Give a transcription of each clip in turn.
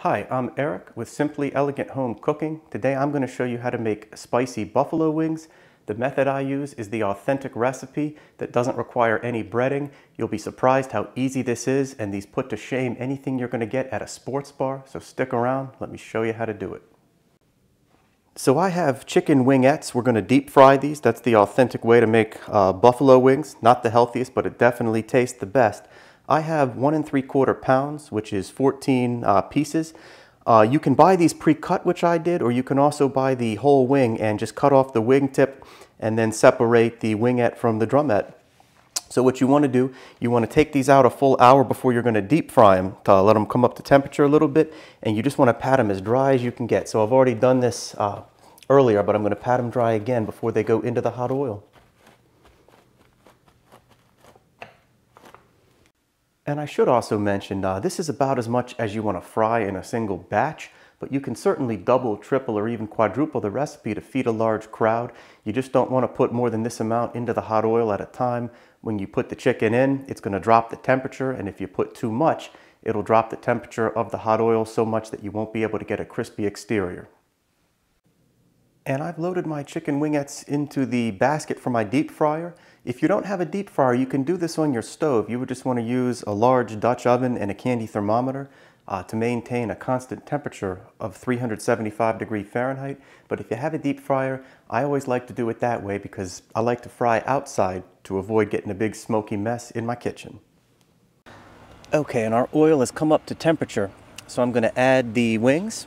Hi, I'm Eric with Simply Elegant Home Cooking. Today I'm going to show you how to make spicy buffalo wings. The method I use is the authentic recipe that doesn't require any breading. You'll be surprised how easy this is, and these put to shame anything you're going to get at a sports bar. So stick around, let me show you how to do it. So I have chicken wingettes. We're going to deep fry these. That's the authentic way to make buffalo wings. Not the healthiest, but it definitely tastes the best. I have 1 3/4 pounds, which is 14 pieces. You can buy these pre-cut, which I did, or you can also buy the whole wing and just cut off the wing tip and then separate the wingette from the drumette. So what you want to do, you want to take these out a full hour before you're going to deep fry them to let them come up to temperature a little bit, and you just want to pat them as dry as you can get. So I've already done this earlier, but I'm going to pat them dry again before they go into the hot oil. And I should also mention, this is about as much as you want to fry in a single batch, but you can certainly double, triple, or even quadruple the recipe to feed a large crowd. You just don't want to put more than this amount into the hot oil at a time. When you put the chicken in, it's going to drop the temperature, and if you put too much, it'll drop the temperature of the hot oil so much that you won't be able to get a crispy exterior. And I've loaded my chicken wingettes into the basket for my deep fryer. If you don't have a deep fryer, you can do this on your stove. You would just want to use a large Dutch oven and a candy thermometer to maintain a constant temperature of 375 Fahrenheit. But if you have a deep fryer, I always like to do it that way because I like to fry outside to avoid getting a big smoky mess in my kitchen. Okay, and our oil has come up to temperature, so I'm going to add the wings.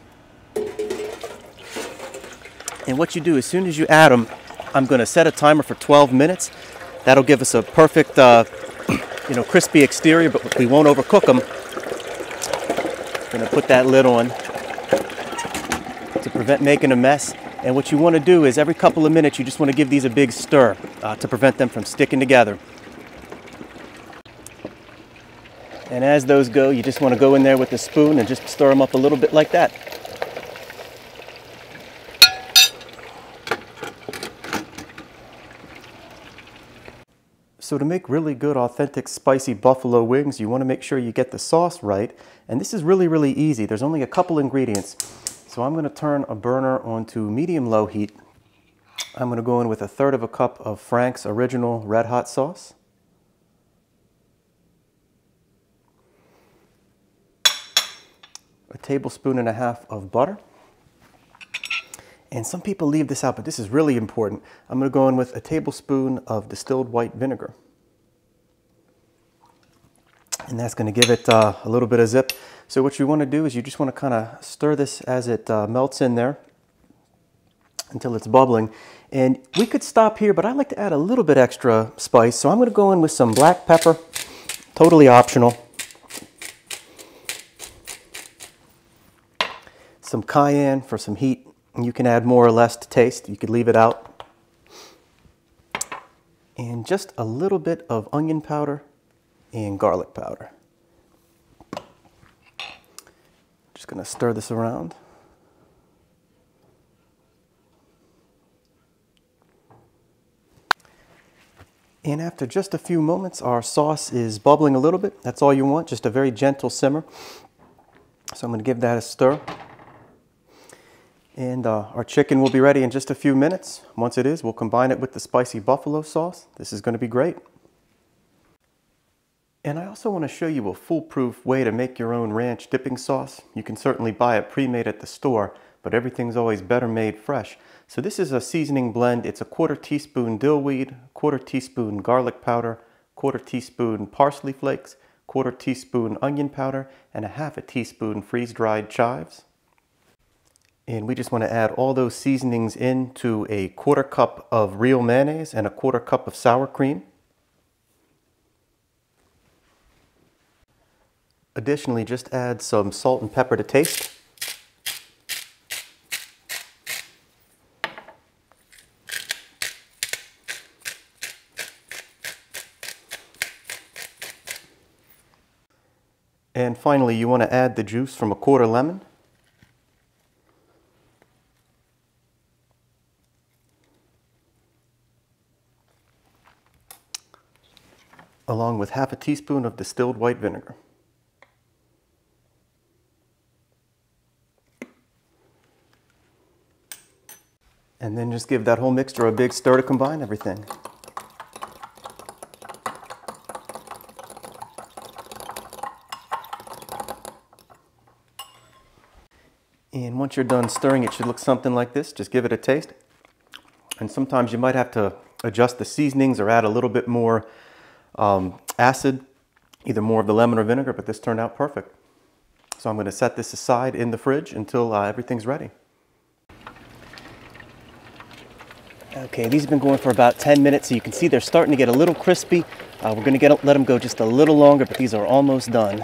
And what you do, as soon as you add them, I'm going to set a timer for 12 minutes. That'll give us a perfect, crispy exterior, but we won't overcook them. I'm going to put that lid on to prevent making a mess. And what you want to do is every couple of minutes, you just want to give these a big stir to prevent them from sticking together. And as those go, you just want to go in there with a spoon and just stir them up a little bit like that. So to make really good, authentic, spicy buffalo wings, you want to make sure you get the sauce right. And this is really, really easy. There's only a couple ingredients. So I'm going to turn a burner onto medium-low heat. I'm going to go in with 1/3 cup of Frank's original red hot sauce. A 1.5 tablespoons of butter. And some people leave this out, but this is really important. I'm going to go in with 1 tablespoon of distilled white vinegar. And that's going to give it a little bit of zip. So what you want to do is you just want to kind of stir this as it melts in there until it's bubbling. And we could stop here, but I like to add a little bit extra spice. So I'm going to go in with some black pepper, totally optional. Some cayenne for some heat. You can add more or less to taste. You could leave it out. And just a little bit of onion powder and garlic powder. Just going to stir this around. And after just a few moments, our sauce is bubbling a little bit. That's all you want, just a very gentle simmer. So I'm going to give that a stir. And our chicken will be ready in just a few minutes. Once it is, we'll combine it with the spicy buffalo sauce. This is going to be great. And I also want to show you a foolproof way to make your own ranch dipping sauce. You can certainly buy it pre-made at the store, but everything's always better made fresh. So this is a seasoning blend. It's a 1/4 teaspoon dill weed, 1/4 teaspoon garlic powder, 1/4 teaspoon parsley flakes, 1/4 teaspoon onion powder, and 1/2 teaspoon freeze-dried chives. And we just want to add all those seasonings into a 1/4 cup of real mayonnaise and a 1/4 cup of sour cream. Additionally, just add some salt and pepper to taste. And finally, you want to add the juice from a 1/4 lemon. Along with 1/2 teaspoon of distilled white vinegar. And then just give that whole mixture a big stir to combine everything. And once you're done stirring, it should look something like this. Just give it a taste. And sometimes you might have to adjust the seasonings or add a little bit more acid, either more of the lemon or vinegar, but this turned out perfect. So I'm going to set this aside in the fridge until everything's ready. Okay, these have been going for about 10 minutes, so you can see they're starting to get a little crispy. We're going to let them go just a little longer, but these are almost done.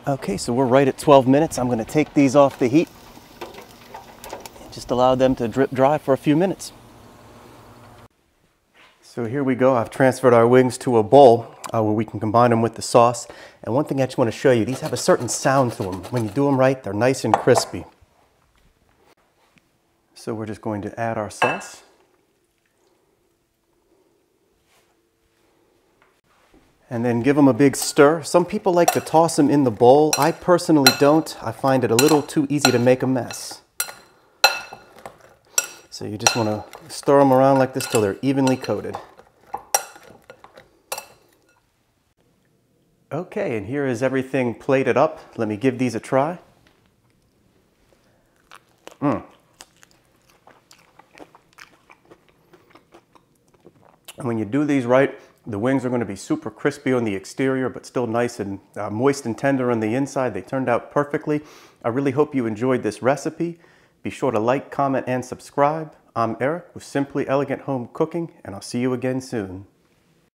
Okay, so we're right at 12 minutes. I'm going to take these off the heat and just allow them to drip dry for a few minutes. So here we go. I've transferred our wings to a bowl where we can combine them with the sauce. And one thing I just want to show you, these have a certain sound to them. When you do them right, they're nice and crispy. So we're just going to add our sauce. And then give them a big stir. Some people like to toss them in the bowl. I personally don't. I find it a little too easy to make a mess. So you just want to stir them around like this till they're evenly coated. Okay, and here is everything plated up. Let me give these a try. And when you do these right, the wings are going to be super crispy on the exterior, but still nice and moist and tender on the inside. They turned out perfectly. I really hope you enjoyed this recipe. Be sure to like, comment, and subscribe. I'm Eric with Simply Elegant Home Cooking, and I'll see you again soon.